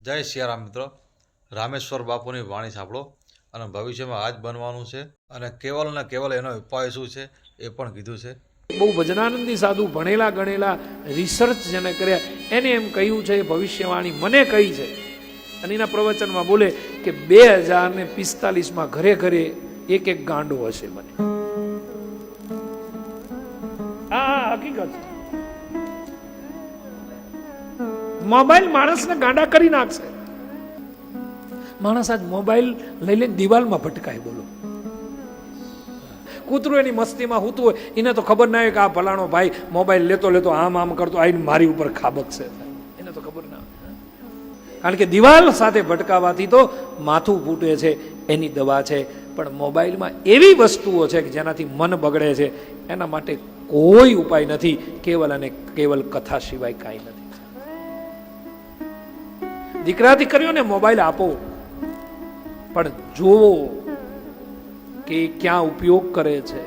જય સિયારામ મિત્રો, રામેશ્વર બાપુની વાણી સાંભળો અને ભવિષ્યમાં આ જ બનવાનું છે અને કેવલ ને કેવલ એનો ઉપાય શું છે એ પણ કીધું છે. બહુ ભજનાનંદી સાધુ ભણેલા ગણેલા રિસર્ચ જેને કર્યા એને એમ કહ્યું છે, ભવિષ્યવાણી મને કહી છે અને એના પ્રવચનમાં બોલે કે 2045 ઘરે ઘરે એક એક ગાંડો હશે. મને આ હકીકત છે. મોબાઈલ માણસને ગાંડા કરી નાખશે. માણસ આજ મોબાઈલ લઈ લઈને દિવાલમાં ભટકાય. બોલો, કૂતરું એની મસ્તીમાં હૂતું હોય, એને તો ખબર ના હોય કે આ ફલાણો ભાઈ મોબાઈલ લેતો લેતો આમ આમ કરતો આવીને મારી ઉપર ખાબકશે. એને તો ખબર ના હોય, કારણ કે દિવાલ સાથે ભટકાવાથી તો માથું ફૂટે છે, એની દવા છે. પણ મોબાઈલમાં એવી વસ્તુઓ છે કે જેનાથી મન બગડે છે, એના માટે કોઈ ઉપાય નથી, કેવલ અને કેવલ કથા સિવાય કાંઈ નથી. દીકરા દીકરીઓને મોબાઈલ આપો, પણ જોવો કે ક્યાં ઉપયોગ કરે છે.